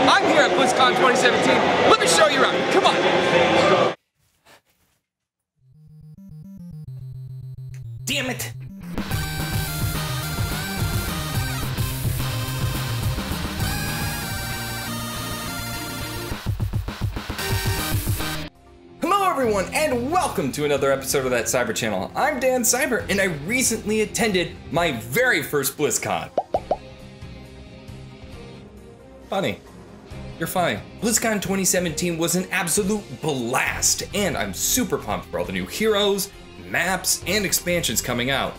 I'm here at Blizzcon 2017. Let me show you around. Come on. Damn it! Hello everyone, and welcome to another episode of that Cybert channel. I'm Dan Cybert, and I recently attended my very first BlizzCon. Funny. You're funny. BlizzCon 2017 was an absolute blast, and I'm super pumped for all the new heroes, maps, and expansions coming out.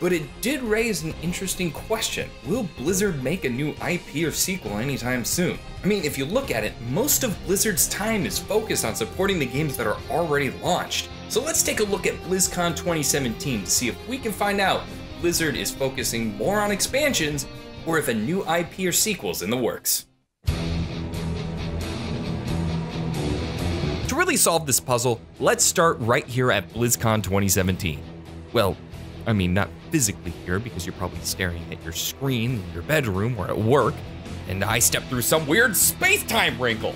But it did raise an interesting question. Will Blizzard make a new IP or sequel anytime soon? I mean, if you look at it, most of Blizzard's time is focused on supporting the games that are already launched. So let's take a look at BlizzCon 2017 to see if we can find out if Blizzard is focusing more on expansions or if a new IP or sequel's in the works. To really solve this puzzle, let's start right here at BlizzCon 2017. Well, I mean, not physically here because you're probably staring at your screen in your bedroom or at work, and I stepped through some weird space-time wrinkle.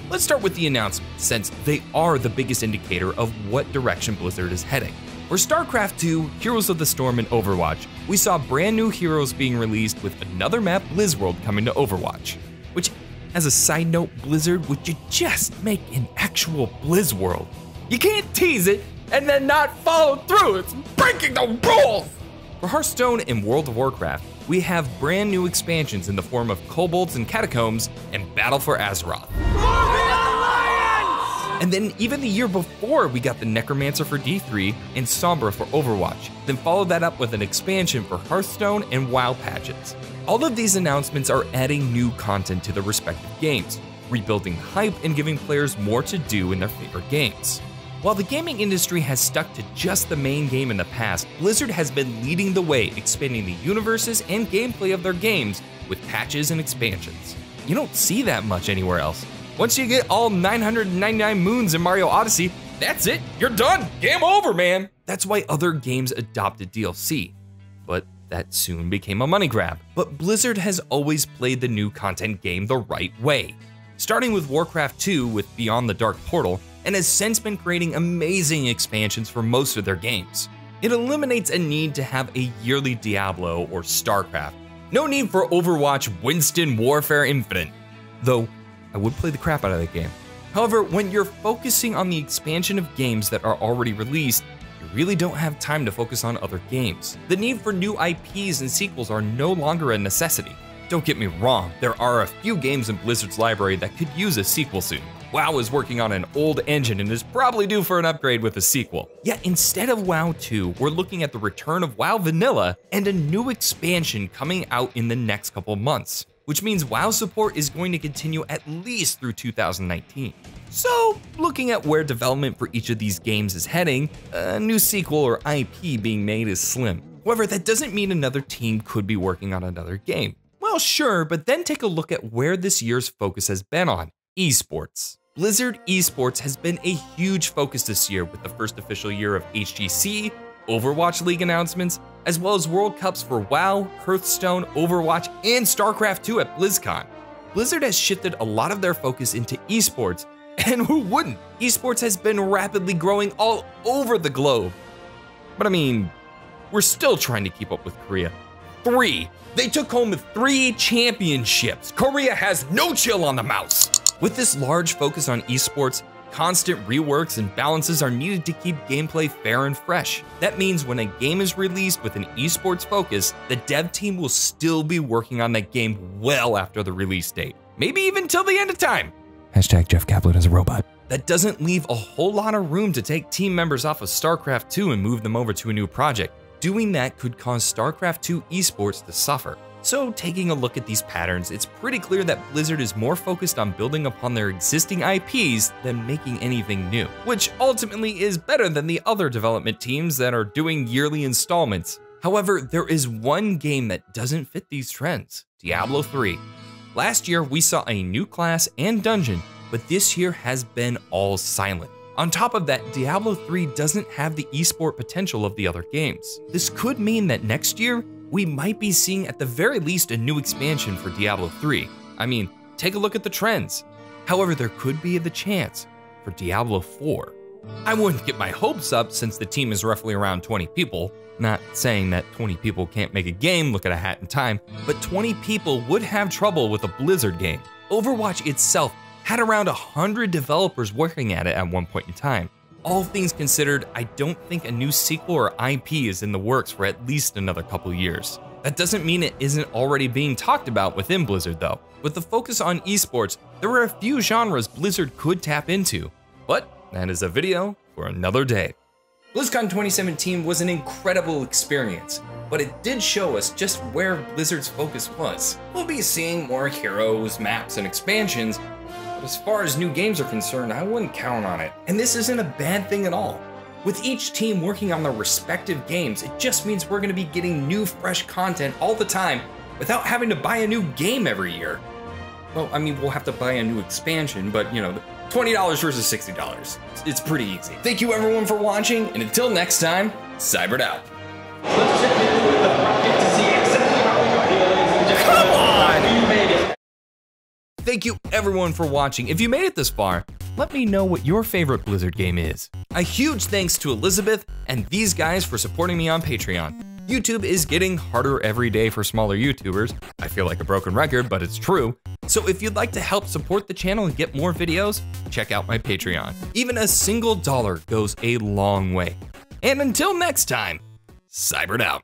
Let's start with the announcements, since they are the biggest indicator of what direction Blizzard is heading. For StarCraft 2, Heroes of the Storm, and Overwatch, we saw brand new heroes being released with another map, BlizzWorld, coming to Overwatch. Which, as a side note, Blizzard, would you just make an actual BlizzWorld? You can't tease it and then not follow through, it's breaking the rules! For Hearthstone and World of Warcraft, we have brand new expansions in the form of Kobolds and Catacombs and Battle for Azeroth. And then even the year before, we got the Necromancer for D3 and Sombra for Overwatch, then followed that up with an expansion for Hearthstone and WoW patches. All of these announcements are adding new content to the respective games, rebuilding hype and giving players more to do in their favorite games. While the gaming industry has stuck to just the main game in the past, Blizzard has been leading the way, expanding the universes and gameplay of their games with patches and expansions. You don't see that much anywhere else. Once you get all 999 moons in Mario Odyssey, that's it, you're done, game over, man. That's why other games adopted DLC, but that soon became a money grab. But Blizzard has always played the new content game the right way, starting with Warcraft 2 with Beyond the Dark Portal, and has since been creating amazing expansions for most of their games. It eliminates a need to have a yearly Diablo or StarCraft. No need for Overwatch Winston Warfare Infinite, though I would play the crap out of that game. However, when you're focusing on the expansion of games that are already released, you really don't have time to focus on other games. The need for new IPs and sequels are no longer a necessity. Don't get me wrong, there are a few games in Blizzard's library that could use a sequel soon. WoW is working on an old engine and is probably due for an upgrade with a sequel. Yet instead of WoW 2, we're looking at the return of WoW Vanilla and a new expansion coming out in the next couple months, which means WoW support is going to continue at least through 2019. So, looking at where development for each of these games is heading, a new sequel or IP being made is slim. However, that doesn't mean another team could be working on another game. Well, sure, but then take a look at where this year's focus has been on, eSports. Blizzard eSports has been a huge focus this year with the first official year of HGC, Overwatch League announcements, as well as World Cups for WoW, Hearthstone, Overwatch, and StarCraft 2 at BlizzCon. Blizzard has shifted a lot of their focus into eSports, and who wouldn't? Esports has been rapidly growing all over the globe. But I mean, we're still trying to keep up with Korea. 3. They took home 3 championships. Korea has no chill on the mouse. With this large focus on esports, constant reworks and balances are needed to keep gameplay fair and fresh. That means when a game is released with an esports focus, the dev team will still be working on that game well after the release date. Maybe even till the end of time. Hashtag Jeff Kaplan is a robot. That doesn't leave a whole lot of room to take team members off of StarCraft 2 and move them over to a new project. Doing that could cause StarCraft 2 esports to suffer. So taking a look at these patterns, it's pretty clear that Blizzard is more focused on building upon their existing IPs than making anything new, which ultimately is better than the other development teams that are doing yearly installments. However, there is one game that doesn't fit these trends, Diablo 3. Last year, we saw a new class and dungeon, but this year has been all silent. On top of that, Diablo 3 doesn't have the esport potential of the other games. This could mean that next year, we might be seeing at the very least a new expansion for Diablo 3. I mean, take a look at the trends. However, there could be the chance for Diablo 4. I wouldn't get my hopes up since the team is roughly around 20 people. Not saying that 20 people can't make a game, look at A Hat in Time, but 20 people would have trouble with a Blizzard game. Overwatch itself had around 100 developers working at it at one point in time. All things considered, I don't think a new sequel or IP is in the works for at least another couple years. That doesn't mean it isn't already being talked about within Blizzard though. With the focus on esports, there are a few genres Blizzard could tap into. But that is a video for another day. Blizzcon 2017 was an incredible experience, but it did show us just where Blizzard's focus was. We'll be seeing more heroes, maps, and expansions, but as far as new games are concerned, I wouldn't count on it. And this isn't a bad thing at all. With each team working on their respective games, it just means we're gonna be getting new, fresh content all the time without having to buy a new game every year. Well, I mean, we'll have to buy a new expansion, but you know, $20 versus $60. It's pretty easy. Thank you everyone for watching, and until next time, Cybert out. Come on! Thank you everyone for watching. If you made it this far, let me know what your favorite Blizzard game is. A huge thanks to Elizabeth and these guys for supporting me on Patreon. YouTube is getting harder every day for smaller YouTubers. I feel like a broken record, but it's true. So if you'd like to help support the channel and get more videos, check out my Patreon. Even a single dollar goes a long way. And until next time, Cybert out.